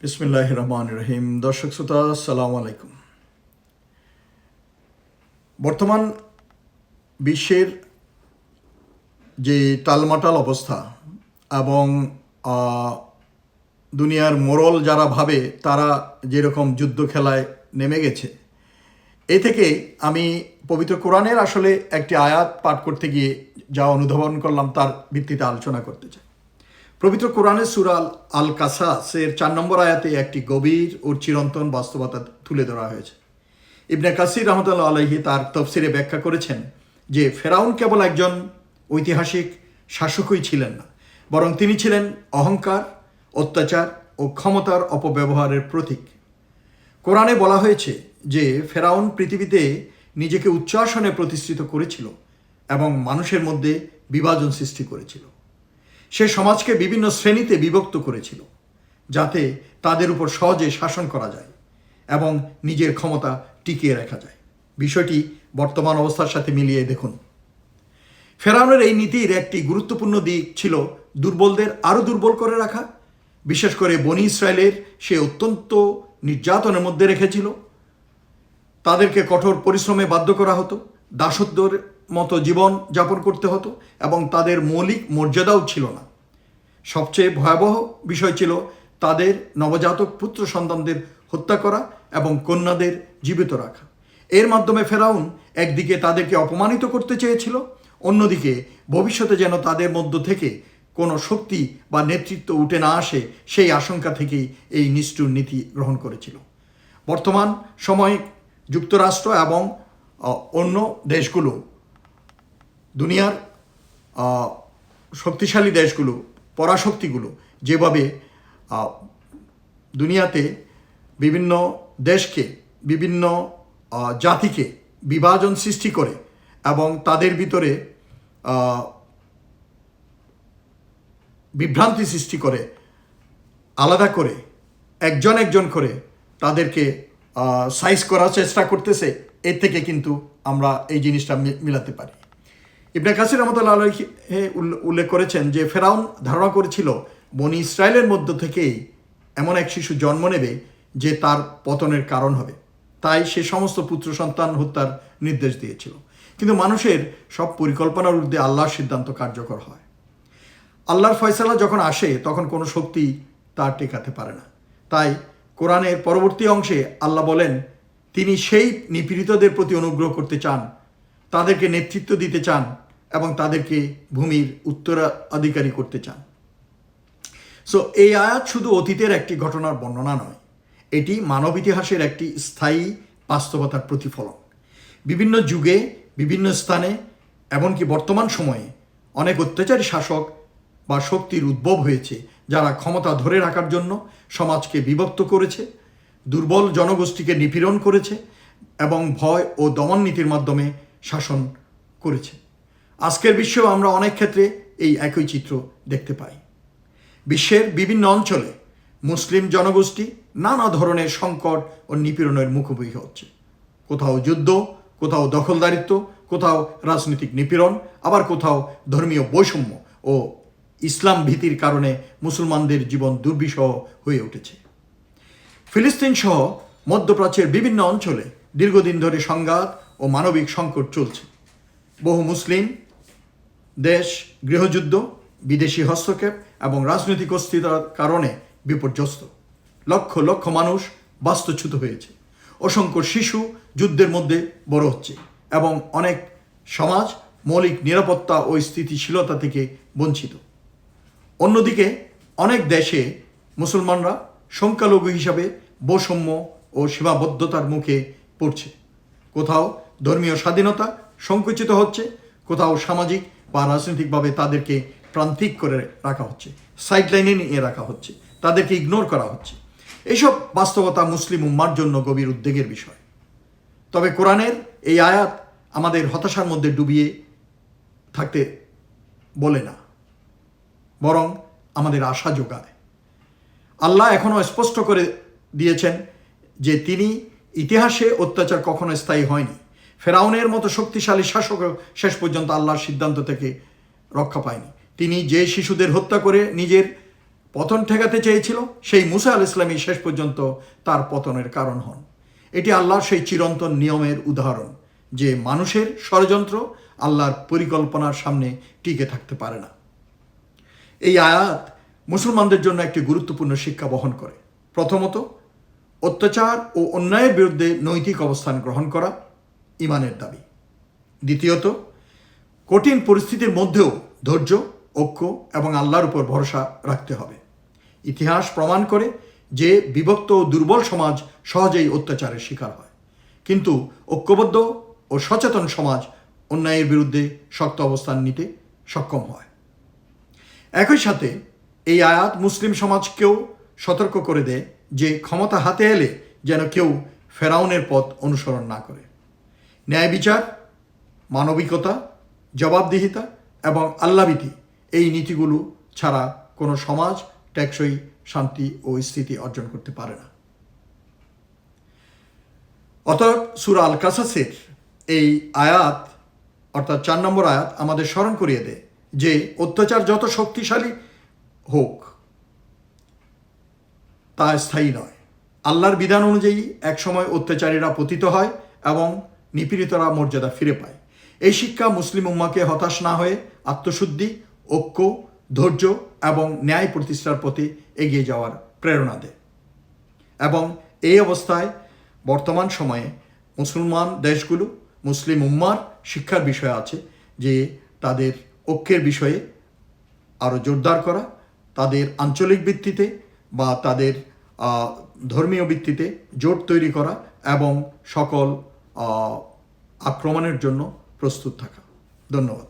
বিসমিল্লাহির রহমানির রহিম। দর্শক শ্রোতা, আসসালামু আলাইকুম। বর্তমান বিশ্বের যে টালমাটাল অবস্থা এবং দুনিয়ার মোড়ল যারা ভাবে তারা যেরকম যুদ্ধ খেলায় নেমে গেছে, এ থেকে আমি পবিত্র কোরআনের আসলে একটি আয়াত পাঠ করতে গিয়ে যা অনুধাবন করলাম তার ভিত্তিতে আলোচনা করতে চাই। পবিত্র কোরআনের সূরা আল কাসাসের 4 নম্বর আয়াতে একটি গভীর ও চিরন্তন বাস্তবতা তুলে ধরা হয়েছে। ইবনে কাসির রহমতুল্লাহ আলাইহি তার তফসিরে ব্যাখ্যা করেছেন যে ফেরাউন কেবল একজন ঐতিহাসিক শাসকই ছিলেন না, বরং তিনি ছিলেন অহংকার, অত্যাচার ও ক্ষমতার অপব্যবহারের প্রতীক। কোরআনে বলা হয়েছে যে ফেরাউন পৃথিবীতে নিজেকে উচ্চ আসনে প্রতিষ্ঠিত করেছিল এবং মানুষের মধ্যে বিভাজন সৃষ্টি করেছিল। সে সমাজকে বিভিন্ন শ্রেণীতে বিভক্ত করেছিল যাতে তাদের উপর সহজে শাসন করা যায় এবং নিজের ক্ষমতা টিকিয়ে রাখা যায়। বিষয়টি বর্তমান অবস্থার সাথে মিলিয়ে দেখুন। ফেরাউনের এই নীতির একটি গুরুত্বপূর্ণ দিক ছিল দুর্বলদের আরও দুর্বল করে রাখা। বিশেষ করে বনি ইসরায়েলের সে অত্যন্ত নির্যাতনের মধ্যে রেখেছিল। তাদেরকে কঠোর পরিশ্রমে বাধ্য করা হতো, দাসত্বের মতো জীবন যাপন করতে হতো এবং তাদের মৌলিক মর্যাদাও ছিল না। সবচেয়ে ভয়াবহ বিষয় ছিল তাদের নবজাতক পুত্র সন্তানদের হত্যা করা এবং কন্যাদের জীবিত রাখা। এর মাধ্যমে ফেরাউন একদিকে তাদেরকে অপমানিত করতে চেয়েছিল, অন্যদিকে ভবিষ্যতে যেন তাদের মধ্য থেকে কোনো শক্তি বা নেতৃত্ব উঠে না আসে সেই আশঙ্কা থেকেই এই নিষ্ঠুর নীতি গ্রহণ করেছিল। বর্তমান সময়ে যুক্তরাষ্ট্র এবং অন্য দেশগুলো, দুনিয়ার শক্তিশালী দেশগুলো, পরাশক্তিগুলো যেভাবে দুনিয়াতে বিভিন্ন দেশকে, বিভিন্ন জাতিকে বিভাজন সৃষ্টি করে এবং তাদের ভিতরে বিভ্রান্তি সৃষ্টি করে, আলাদা করে একজন একজন করে তাদেরকে সাইজ করার চেষ্টা করতেছে, এর থেকে কিন্তু আমরা এই জিনিসটা মিলাতে পারি। ইবনে কাসির রহমতুল্লাহ আলাইহি উল্লেখ করেছেন যে ফেরাউন ধারণা করেছিল বনি ইসরায়েলের মধ্য থেকেই এমন এক শিশু জন্ম নেবে যে তার পতনের কারণ হবে, তাই সে সমস্ত পুত্র সন্তান হত্যার নির্দেশ দিয়েছিল। কিন্তু মানুষের সব পরিকল্পনার ঊর্ধ্বে আল্লাহর সিদ্ধান্ত কার্যকর হয়। আল্লাহর ফয়সালা যখন আসে তখন কোনো শক্তি তার টেকাতে পারে না। তাই কোরআনের পরবর্তী অংশে আল্লাহ বলেন, তিনি সেই নিপীড়িতদের প্রতি অনুগ্রহ করতে চান, তাদেরকে নেতৃত্ব দিতে চান এবং তাদেরকে ভূমির উত্তরাধিকারী করতে চান। এই আয়াত শুধু অতীতের একটি ঘটনার বর্ণনা নয়, এটি মানব ইতিহাসের একটি স্থায়ী বাস্তবতার প্রতিফলন। বিভিন্ন যুগে, বিভিন্ন স্থানে, এমনকি বর্তমান সময়ে অনেক অত্যাচারী শাসক বা শক্তির উদ্ভব হয়েছে যারা ক্ষমতা ধরে রাখার জন্য সমাজকে বিভক্ত করেছে, দুর্বল জনগোষ্ঠীকে নিপীড়ন করেছে এবং ভয় ও দমন নীতির মাধ্যমে শাসন করেছে। আজকের বিশ্বেও আমরা অনেক ক্ষেত্রে এই একই চিত্র দেখতে পাই। বিশ্বের বিভিন্ন অঞ্চলে মুসলিম জনগোষ্ঠী নানা ধরনের সংকট ও নিপীড়নের মুখোমুখি হচ্ছে। কোথাও যুদ্ধ, কোথাও দখলদারিত্ব, কোথাও রাজনৈতিক নিপীড়ন, আবার কোথাও ধর্মীয় বৈষম্য ও ইসলাম ভীতির কারণে মুসলমানদের জীবন দুর্বিষহ হয়ে উঠেছে। ফিলিস্তিন সহ মধ্যপ্রাচ্যের বিভিন্ন অঞ্চলে দীর্ঘদিন ধরে সংঘাত ও মানবিক সংকট চলছে। বহু মুসলিম দেশ গৃহযুদ্ধ, বিদেশি হস্তক্ষেপ এবং রাজনৈতিক অস্থিরতার কারণে বিপর্যস্ত। লক্ষ লক্ষ মানুষ বাস্তুচ্যুত হয়েছে, অসংখ্য শিশু যুদ্ধের মধ্যে বড় হচ্ছে এবং অনেক সমাজ মৌলিক নিরাপত্তা ও স্থিতিশীলতা থেকে বঞ্চিত। অন্যদিকে অনেক দেশে মুসলমানরা সংখ্যালঘু হিসাবে বৈষম্য ও সীমাবদ্ধতার মুখে পড়ছে। কোথাও ধর্মীয় স্বাধীনতা সংকুচিত হচ্ছে, কোথাও সামাজিক বা রাজনৈতিকভাবে তাদেরকে প্রান্তিক করে রাখা হচ্ছে, সাইডলাইনে নিয়ে রাখা হচ্ছে, তাদেরকে ইগনোর করা হচ্ছে। এইসব বাস্তবতা মুসলিম উম্মার জন্য গভীর উদ্বেগের বিষয়। তবে কোরআনের এই আয়াত আমাদের হতাশার মধ্যে ডুবিয়ে থাকতে বলে না, বরং আমাদের আশা যোগায়। আল্লাহ এখনও স্পষ্ট করে দিয়েছেন যে তিনি ইতিহাসে অত্যাচার কখনো স্থায়ী হয়নি। ফেরাউনের মতো শক্তিশালী শাসক শেষ পর্যন্ত আল্লাহর সিদ্ধান্ত থেকে রক্ষা পায়নি। তিনি যে শিশুদের হত্যা করে নিজের পতন ঠেকাতে চেয়েছিল, সেই মুসা আল ইসলামী শেষ পর্যন্ত তার পতনের কারণ হন। এটি আল্লাহর সেই চিরন্তন নিয়মের উদাহরণ যে মানুষের ষড়যন্ত্র আল্লাহর পরিকল্পনার সামনে টিকে থাকতে পারে না। এই আয়াত মুসলমানদের জন্য একটি গুরুত্বপূর্ণ শিক্ষা বহন করে। প্রথমত, অত্যাচার ও অন্যায়ের বিরুদ্ধে নৈতিক অবস্থান গ্রহণ করা ঈমানের দাবি। দ্বিতীয়ত, কঠিন পরিস্থিতির মধ্যেও ধৈর্য, ঐক্য এবং আল্লাহর উপর ভরসা রাখতে হবে। ইতিহাস প্রমাণ করে যে বিভক্ত ও দুর্বল সমাজ সহজেই অত্যাচারের শিকার হয়, কিন্তু ঐক্যবদ্ধ ও সচেতন সমাজ অন্যায়ের বিরুদ্ধে শক্ত অবস্থান নিতে সক্ষম হয়। একই সাথে এই আয়াত মুসলিম সমাজকেও সতর্ক করে দেয় যে ক্ষমতা হাতে এলে যেন কেউ ফেরাউনের পথ অনুসরণ না করে। ন্যায় বিচার, মানবিকতা, জবাবদিহিতা এবং আল্লাহভীতি এই নীতিগুলো ছাড়া কোনো সমাজ টেকসই শান্তি ও স্থিতি অর্জন করতে পারে না। অতএব সূরা আল কাসাসের এই আয়াত অর্থাৎ 4 নম্বর আয়াত আমাদের স্মরণ করিয়ে দেয় যে অত্যাচার যত শক্তিশালী হোক তা স্থায়ী নয়। আল্লাহর বিধান অনুযায়ী একসময় অত্যাচারীরা পতিত হয় এবং নিপীড়িতরা মর্যাদা ফিরে পায়। এই শিক্ষা মুসলিম উম্মাকে হতাশ না হয়ে আত্মশুদ্ধি, ঐক্য, ধৈর্য এবং ন্যায় প্রতিষ্ঠার পথে এগিয়ে যাওয়ার প্রেরণা দেয়। এবং এই অবস্থায় বর্তমান সময়ে মুসলমান দেশগুলো মুসলিম উম্মার শিক্ষার বিষয় আছে যে তাদের ঐক্যের বিষয়ে আরও জোরদার করা, তাদের আঞ্চলিক ভিত্তিতে বা তাদের ধর্মীয় ভিত্তিতে জোট তৈরি করা এবং সকল আক্রমণের জন্য প্রস্তুত থাকা। ধন্যবাদ।